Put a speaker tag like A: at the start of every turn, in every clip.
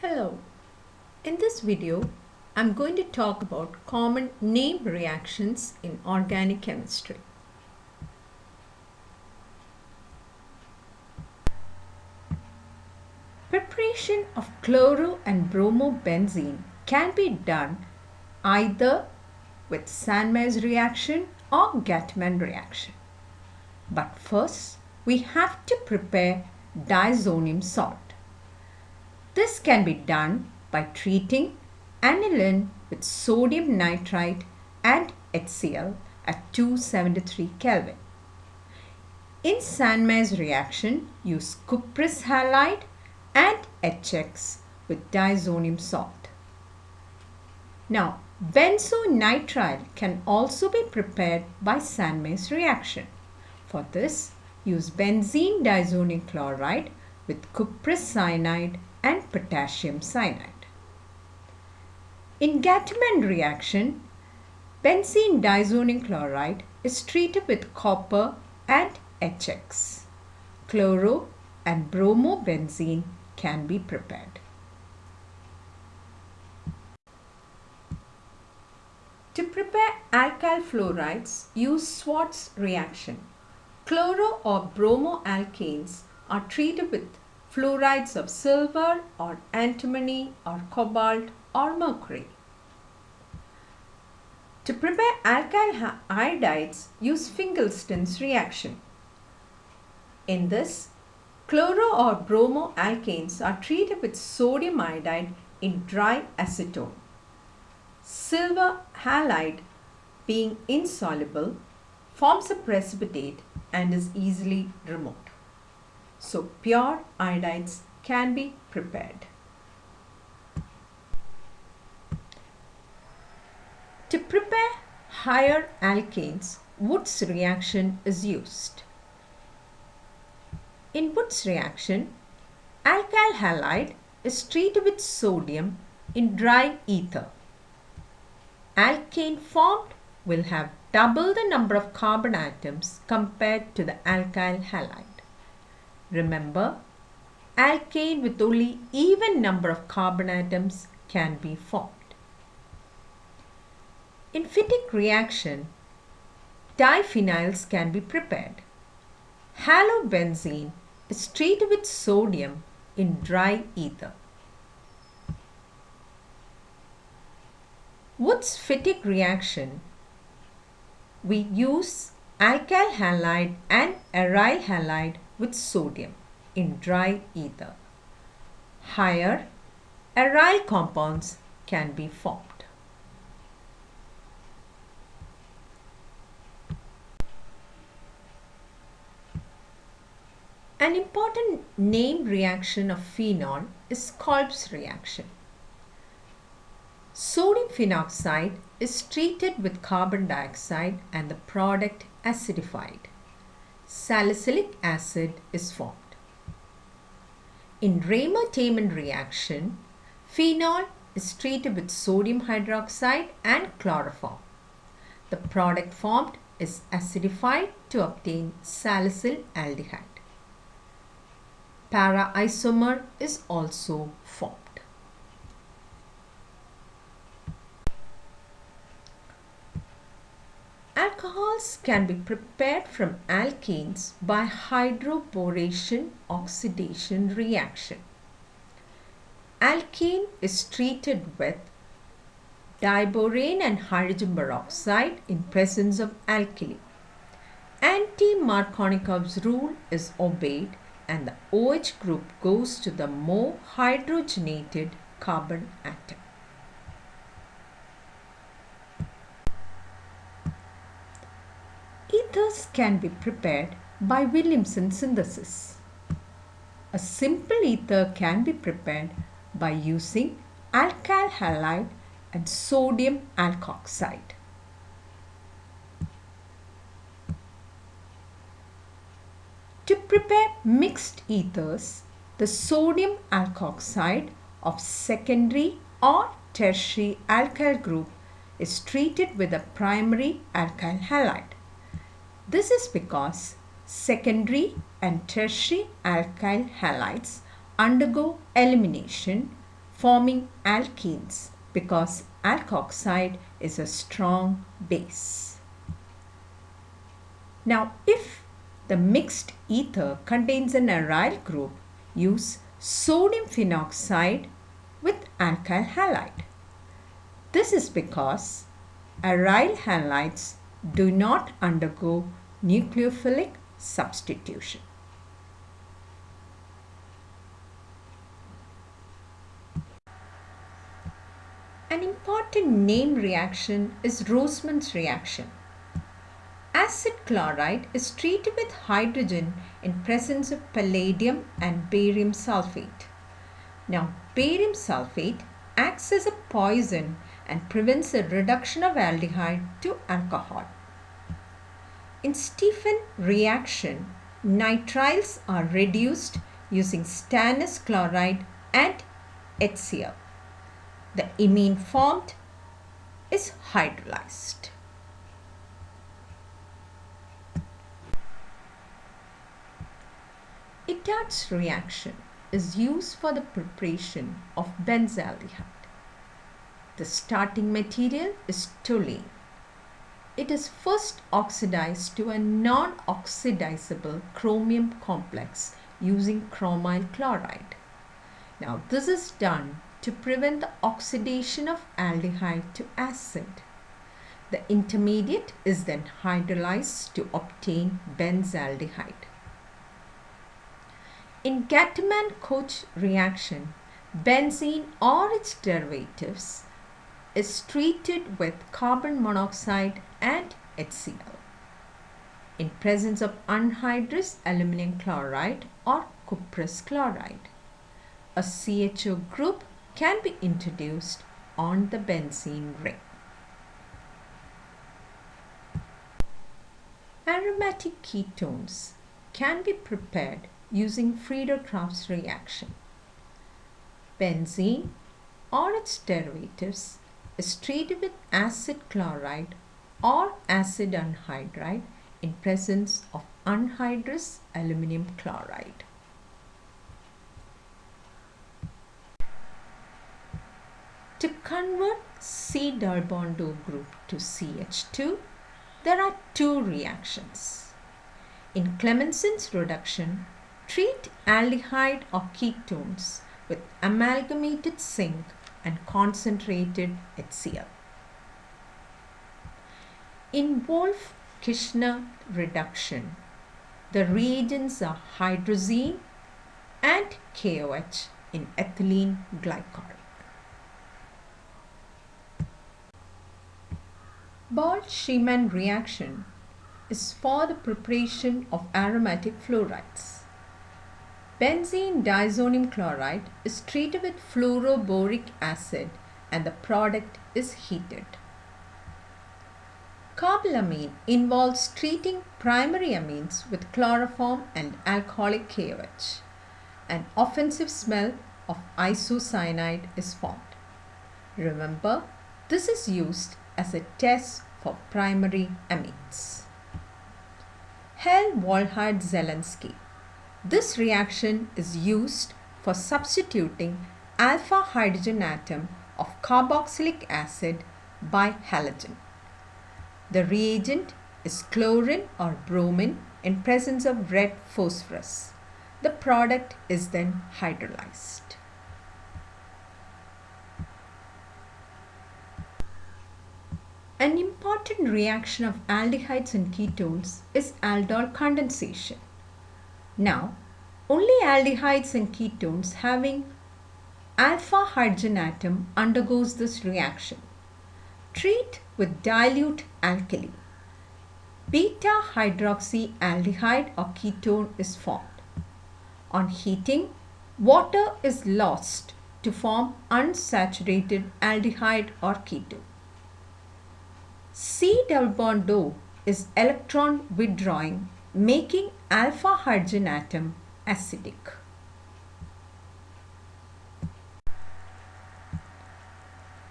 A: Hello. In this video, I'm going to talk about common name reactions in organic chemistry. Preparation of chloro and bromobenzene can be done either with Sandmeier's reaction or Gatman reaction. But first, we have to prepare diazonium salt. This can be done by treating aniline with sodium nitrite and HCl at 273 Kelvin. In Sandmeier's reaction, use cuprous halide and HX with diazonium salt. Now, benzonitrile can also be prepared by Sandmeier's reaction. For this, use benzene diazonium chloride with cuprous cyanide and potassium cyanide. In Gatman reaction, benzene diazonium chloride is treated with copper and HX. Chloro and bromobenzene can be prepared. To prepare alkyl fluorides, use Schwarz reaction. Chloro or bromoalkanes are treated with fluorides of silver or antimony or cobalt or mercury. To prepare alkyl iodides, use Finkelstein's reaction. In this, chloro or bromoalkanes are treated with sodium iodide in dry acetone. Silver halide, being insoluble, forms a precipitate and is easily removed. So pure iodides can be prepared. To prepare higher alkanes, Wood's reaction is used. In Wood's reaction, alkyl halide is treated with sodium in dry ether. Alkane formed will have double the number of carbon atoms compared to the alkyl halide. Remember, alkane with only even number of carbon atoms can be formed. In Fittig reaction, diphenyls can be prepared. Halobenzene is treated with sodium in dry ether. Wood's Fittig reaction, we use alkyl halide and aryl halide with sodium in dry ether. Higher aryl compounds can be formed. An important name reaction of phenol is Kolb's reaction. Sodium phenoxide is treated with carbon dioxide and the product acidified. Salicylic acid is formed. In Raymer-Tayman reaction, phenol is treated with sodium hydroxide and chloroform. The product formed is acidified to obtain salicyl aldehyde. Para-isomer is also formed. Alcohols can be prepared from alkanes by hydroboration oxidation reaction. Alkane is treated with diborane and hydrogen peroxide in presence of alkali. Anti-Markovnikov's rule is obeyed and the OH group goes to the more hydrogenated carbon atom. Ethers can be prepared by Williamson synthesis. A simple ether can be prepared by using alkyl halide and sodium alkoxide. To prepare mixed ethers, the sodium alkoxide of secondary or tertiary alkyl group is treated with a primary alkyl halide. This is because secondary and tertiary alkyl halides undergo elimination forming alkenes because alkoxide is a strong base. Now, if the mixed ether contains an aryl group, use sodium phenoxide with alkyl halide. This is because aryl halides do not undergo nucleophilic substitution. An important name reaction is Roseman's reaction. Acid chloride is treated with hydrogen in presence of palladium and barium sulfate. Now, barium sulfate acts as a poison and prevents the reduction of aldehyde to alcohol. In Stephan reaction, nitriles are reduced using stannous chloride and HCl. The imine formed is hydrolyzed. Itart's reaction is used for the preparation of benzaldehyde. The starting material is toluene. It is first oxidized to a non-oxidizable chromium complex using chromyl chloride. Now, this is done to prevent the oxidation of aldehyde to acid. The intermediate is then hydrolyzed to obtain benzaldehyde. In Gattermann-Koch reaction, benzene or its derivatives is treated with carbon monoxide and HCl. In presence of anhydrous aluminum chloride or cuprous chloride, a CHO group can be introduced on the benzene ring. Aromatic ketones can be prepared using Friedel-Crafts reaction. Benzene or its derivatives is treated with acid chloride or acid anhydride in presence of anhydrous aluminum chloride. To convert C double bond O group to CH2, there are two reactions. In Clemenson's reduction, treat aldehyde or ketones with amalgamated zinc and concentrated HCl. In Wolff-Kishner reduction, the reagents are hydrazine and KOH in ethylene glycol. Bolt-Schiemann reaction is for the preparation of aromatic fluorides. Benzene diazonium chloride is treated with fluoroboric acid and the product is heated. Carbylamine involves treating primary amines with chloroform and alcoholic KOH. An offensive smell of isocyanide is formed. Remember, this is used as a test for primary amines. Hell-Volhard-Zelensky. This reaction is used for substituting alpha hydrogen atom of carboxylic acid by halogen. The reagent is chlorine or bromine in presence of red phosphorus. The product is then hydrolyzed. An important reaction of aldehydes and ketones is aldol condensation. Now, only aldehydes and ketones having alpha hydrogen atom undergoes this reaction. Treat with dilute alkali. Beta hydroxyaldehyde or ketone is formed. On heating, water is lost to form unsaturated aldehyde or ketone. C double bond O is electron withdrawing, making alpha hydrogen atom acidic.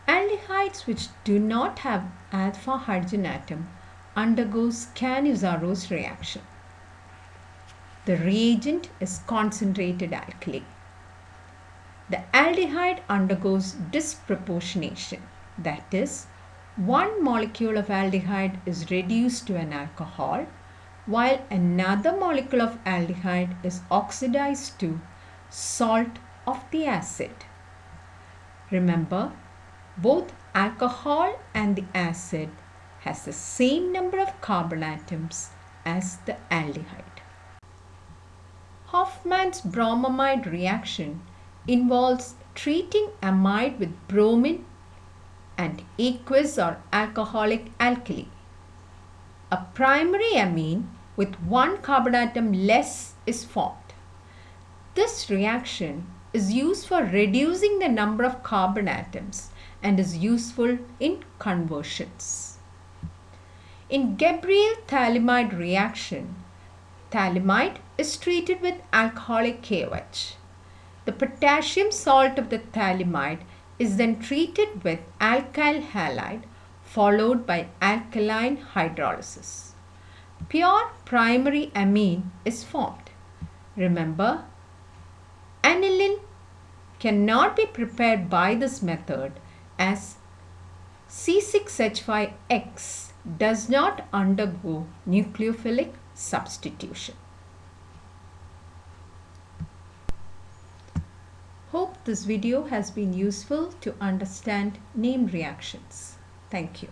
A: Aldehydes which do not have alpha hydrogen atom undergoes Cannizzaro reaction. The reagent is concentrated alkali. The aldehyde undergoes disproportionation. That is, one molecule of aldehyde is reduced to an alcohol, while another molecule of aldehyde is oxidized to salt of the acid. Remember, both alcohol and the acid has the same number of carbon atoms as the aldehyde. Hofmann's bromamide reaction involves treating amide with bromine and aqueous or alcoholic alkali. A primary amine with one carbon atom less is formed. This reaction is used for reducing the number of carbon atoms and is useful in conversions. In Gabriel-Thalamide reaction, thalamide is treated with alcoholic KOH. The potassium salt of the thalamide is then treated with alkyl halide followed by alkaline hydrolysis. Pure primary amine is formed. Remember, aniline cannot be prepared by this method as C6H5X does not undergo nucleophilic substitution. Hope this video has been useful to understand name reactions. Thank you.